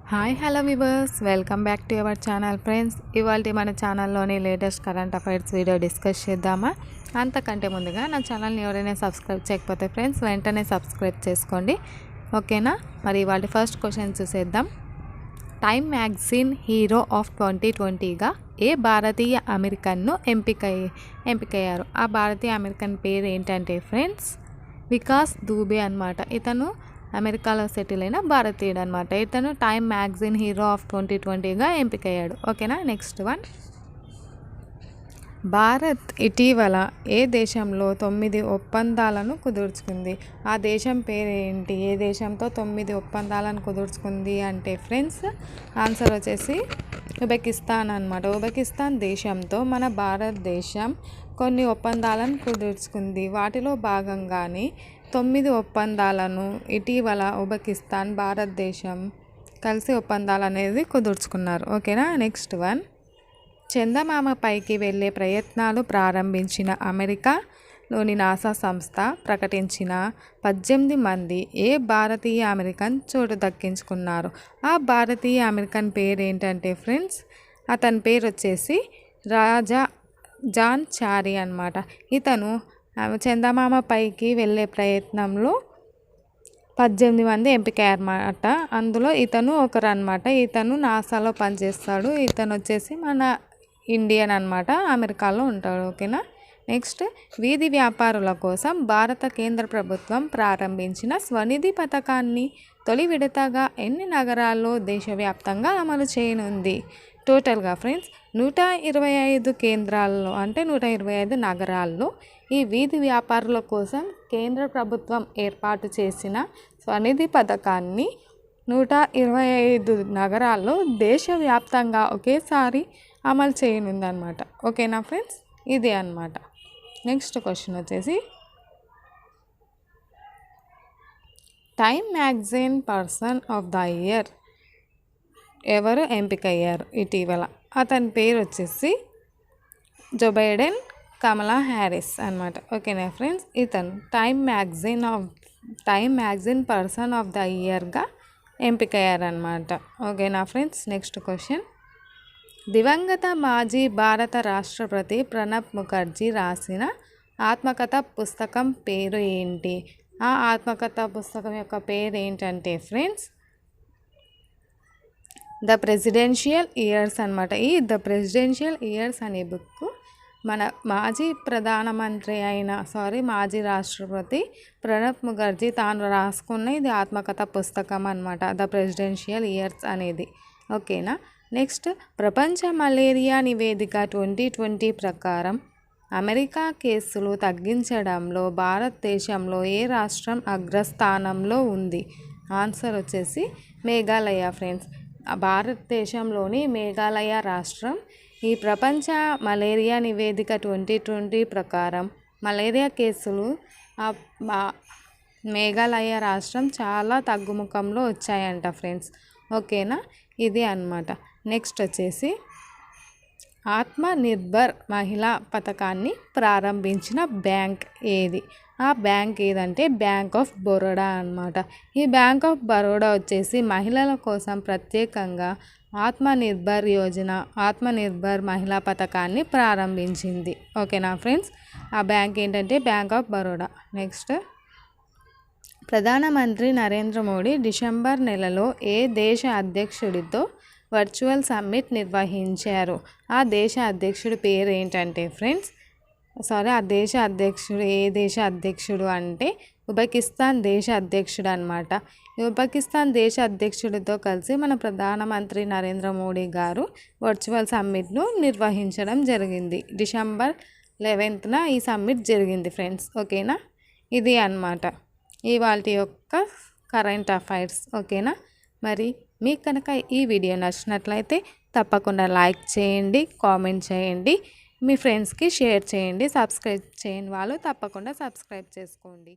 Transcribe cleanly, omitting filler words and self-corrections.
Hi hello viewers welcome back to our channel friends. ఇవాళ మన ఛానల్లోని latest current affairs video discuss చేద్దామా? అంతకంటే ముందుగా నా ఛానల్ని ఎవరైనా సబ్స్క్రైబ్ చేయకపోతే ఫ్రెండ్స్ వెంటనే సబ్స్క్రైబ్ చేసుకోండి, ఓకేనా? మరి ఇవాళ ఫస్ట్ క్వశ్చన్ చూసేద్దాం. టైమ్ మ్యాగజైన్ హీరో ఆఫ్ 2020గా ఏ భారతీయ అమెరికన్ను ఎంపికయ్యారు? ఆ భారతీయ అమెరికన్ పేరు ఏంటంటే ఫ్రెండ్స్ వికాస్ దూబే అనమాట. ఇతను అమెరికాలో సెటిల్ అయిన భారతీయుడు అనమాట. ఇతను టైమ్ మ్యాగజైన్ హీరో ఆఫ్ 2020గా ఎంపికయ్యాడు, ఓకేనా? నెక్స్ట్ వన్, భారత్ ఇటీవల ఏ దేశంలో 9 ఒప్పందాలను కుదుర్చుకుంది? ఆ దేశం పేరు ఏంటి? ఏ దేశంతో 9 ఒప్పందాలను కుదుర్చుకుంది అంటే ఫ్రెండ్స్ ఆన్సర్ వచ్చేసి ఉజ్బెకిస్తాన్ అనమాట. ఉజ్బెకిస్తాన్ దేశంతో మన భారతదేశం కొన్ని ఒప్పందాలను కుదుర్చుకుంది. వాటిలో భాగంగానే 9 ఒప్పందాలను ఇటీవల ఉజ్బెకిస్తాన్ భారతదేశం కలిసి ఒప్పందాలు అనేది కుదుర్చుకున్నారు, ఓకేనా? నెక్స్ట్ వన్, చందమామ పైకి వెళ్ళే ప్రయత్నాలు ప్రారంభించిన అమెరికాలోని నాసా సంస్థ ప్రకటించిన 18 మంది ఏ భారతీయ అమెరికన్ చోటు దక్కించుకున్నారు? ఆ భారతీయ అమెరికన్ పేరు ఏంటంటే ఫ్రెండ్స్ అతని పేరు వచ్చేసి రాజా జాన్ చారీ అనమాట. ఇతను చందమామ పైకి వెళ్ళే ప్రయత్నంలో 18 మంది ఎంపికయ్యారన్నమాట. అందులో ఇతను ఒకరు అనమాట. ఇతను నాసాలో పనిచేస్తాడు. ఇతను వచ్చేసి మన ఇండియన్ అనమాట, అమెరికాలో ఉంటాడు, ఓకేనా? నెక్స్ట్, వీధి వ్యాపారుల కోసం భారత కేంద్ర ప్రభుత్వం ప్రారంభించిన స్వనిధి పథకాన్ని తొలి విడతగా ఎన్ని నగరాల్లో దేశవ్యాప్తంగా అమలు చేయనుంది? టోటల్గా ఫ్రెండ్స్ 125 కేంద్రాల్లో అంటే 125 నగరాల్లో ఈ వీధి వ్యాపారుల కోసం కేంద్ర ప్రభుత్వం ఏర్పాటు చేసిన స్వనిధి పథకాన్ని 125 నగరాల్లో దేశవ్యాప్తంగా ఒకేసారి అమలు చేయనుందన్నమాట, ఓకేనా ఫ్రెండ్స్? ఇది అన్నమాట. నెక్స్ట్ క్వశ్చన్ వచ్చేసి, time magazine person of the year ఎవరు ఎంపికయ్యారు ఇటీవల? అతని పేరు వచ్చేసి జో బైడెన్ కమలా హ్యారిస్ అనమాట, ఓకేనా ఫ్రెండ్స్? ఇతను Time magazine person of the ఇయర్గా ఎంపికయ్యారనమాట, ఓకేనా ఫ్రెండ్స్? నెక్స్ట్ క్వశ్చన్, దివంగత మాజీ భారత రాష్ట్రపతి ప్రణబ్ ముఖర్జీ రాసిన ఆత్మకథ పుస్తకం పేరు ఏంటి? ఆ ఆత్మకథ పుస్తకం యొక్క పేరు ఏంటంటే ఫ్రెండ్స్ ద ప్రెసిడెన్షియల్ ఇయర్స్ అనమాట. ఈ ద ప్రెసిడెన్షియల్ ఇయర్స్ అనే బుక్ మన మాజీ రాష్ట్రపతి ప్రణబ్ ముఖర్జీ తాను రాసుకున్న ఇది ఆత్మకథ పుస్తకం అనమాట, ద ప్రెసిడెన్షియల్ ఇయర్స్ అనేది, ఓకేనా? నెక్స్ట్, ప్రపంచ మలేరియా నివేదిక 2020 ప్రకారం అమెరికా కేసులు తగ్గించడంలో భారతదేశంలో ఏ రాష్ట్రం అగ్రస్థానంలో ఉంది? ఆన్సర్ వచ్చేసి మేఘాలయ ఫ్రెండ్స్. భారతదేశంలోని మేఘాలయ రాష్ట్రం ఈ ప్రపంచ మలేరియా నివేదిక 2020 ప్రకారం మలేరియా కేసులు మేఘాలయ రాష్ట్రం చాలా తగ్గుముఖంలో వచ్చాయంట ఫ్రెండ్స్, ఓకేనా? ఇది అన్నమాట. నెక్స్ట్ వచ్చేసి, ఆత్మ నిర్భర్ మహిళా పథకాన్ని ప్రారంభించిన బ్యాంక్ ఏది? ఆ బ్యాంక్ ఏదంటే బ్యాంక్ ఆఫ్ బరోడా అనమాట. ఈ బ్యాంక్ ఆఫ్ బరోడా వచ్చేసి మహిళల కోసం ప్రత్యేకంగా ఆత్మ నిర్భర్ మహిళా పథకాన్ని ప్రారంభించింది, ఓకేనా ఫ్రెండ్స్? ఆ బ్యాంక్ ఏంటంటే బ్యాంక్ ఆఫ్ బరోడా. నెక్స్ట్, ప్రధానమంత్రి నరేంద్ర మోడీ డిసెంబర్ నెలలో ఏ దేశ అధ్యక్షుడితో వర్చువల్ సమ్మిట్ నిర్వహించారు? ఆ దేశ అధ్యక్షుడి పేరు ఏంటంటే ఫ్రెండ్స్ ఏ దేశ అధ్యక్షుడు అంటే ఉజ్బెకిస్తాన్ దేశ అధ్యక్షుడు అనమాట. ఉజ్బెకిస్తాన్ దేశ అధ్యక్షుడితో కలిసి మన ప్రధానమంత్రి నరేంద్ర మోడీ గారు వర్చువల్ సమ్మిట్ను నిర్వహించడం జరిగింది. డిసెంబర్ 11న ఈ సమ్మిట్ జరిగింది ఫ్రెండ్స్, ఓకేనా? ఇది అన్నమాట ఇవాల్టి యొక్క కరెంట్ అఫైర్స్, ఓకేనా? మరి మీకు కనుక ఈ వీడియో నచ్చినట్లయితే తప్పకుండా లైక్ చేయండి, కామెంట్ చేయండి, మీ ఫ్రెండ్స్కి షేర్ చేయండి. సబ్స్క్రైబ్ చేయని వాళ్ళు తప్పకుండా సబ్స్క్రైబ్ చేసుకోండి.